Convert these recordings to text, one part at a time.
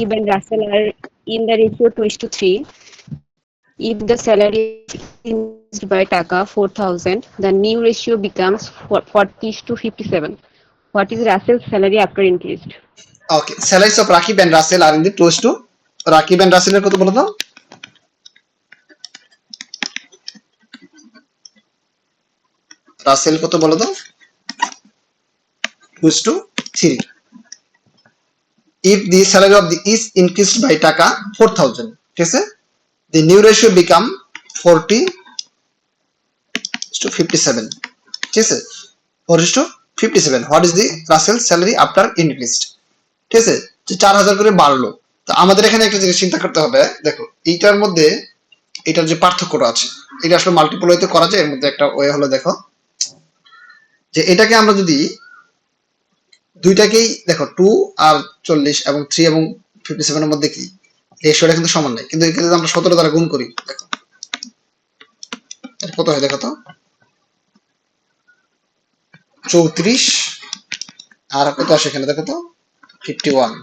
Rakib and Russell are in the ratio 2:3. If the salary is increased by taka 4,000, the new ratio becomes 40:57. What is Russell's salary after increased? Okay, salaries of Rakib and Russell are in the close to. Rakib and রাসেলের কত বলো তো? রাসেল কত বলো তো? Close to 3. If the salary of the is increased by টাকা 4,000, ঠিক আছে, the new ratio become 40:57, ঠিক আছে, 40:57. What is the Russell salary after increased? ঠিক আছে, যে 4,000 করে বাড়লো। তো আমাদের এখানে একটা জিনিস চিন্তা করতে হবে, দেখো এইটার মধ্যে এটার যে পার্থক্যটা আছে, এটা আসলে মাল্টিপল ওয়েতে করা যায়। এর মধ্যে একটা ওয়ে হলো, দেখো যে এটাকে আমরা যদি দুইটাকেই দেখো 2 আর 40 এবং 3 এবং 57 এর মধ্যে কি রেশিওটা কিন্তু সমান নাই, কিন্তু এখানে যদি আমরা 17 দ্বারা গুণ করি, দেখো কত হয়, দেখো তো 34 আর কত আসে এখানে, দেখো তো 51,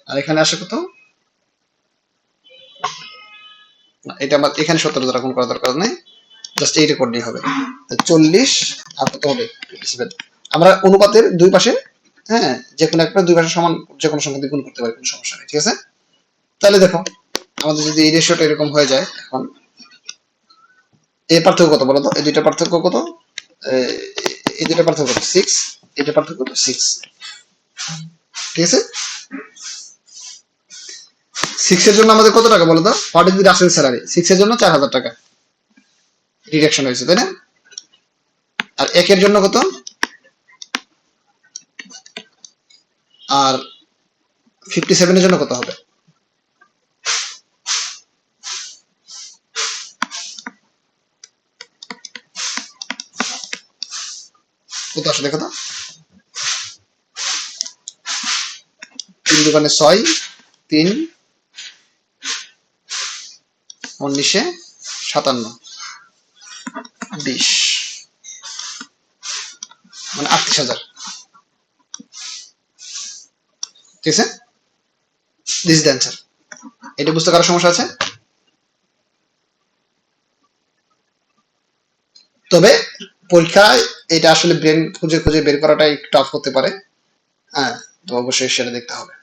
আর এখানে আসে কত, এটা আমার এখানে 17 দ্বারা গুণ করার দরকার নেই, জাস্ট এই রেকর্ড নিয়ে হবে। 40 আর কত হবে 57। আমরা অনুপাতের দুই পাশে, হ্যাঁ, যে কোনো একটা দুই পাশে সমান যে কোনো সংখ্যা দিয়ে গুণ করতে পারি, কোনো সমস্যা নেই, ঠিক আছে। তাহলে দেখো আমাদের যদি এই রেশিওটা এরকম হয়ে যায়, এখন এই পার্থক্য কত বলো তো? এই দুইটা পার্থক্য কত? এই দুইটা পার্থক্য কত? 6। এটা পার্থক্য কত? 6, ঠিক আছে। 6 এর জন্য আমাদের কত টাকা বলো তো? What is the Russell salary? 6 এর জন্য 4,000 টাকা ডিডাকশন হয়েছে, তাই না? আর 1 এর জন্য কত? আর 57 এর জন্য কত হবে? কত আসে দেখো তো? 3 দোকানে 6, 3 19 57, 20, মানে 38,000, ঠিক আছে। This is the answer. এটা বুঝতে কারো সমস্যা আছে? তবে পরীক্ষায় এটা আসলে ব্রেন খুঁজে খুঁজে বের করাটা একটু টাফ হতে পারে, হ্যাঁ, তো অবশ্যই সেটা দেখতে হবে।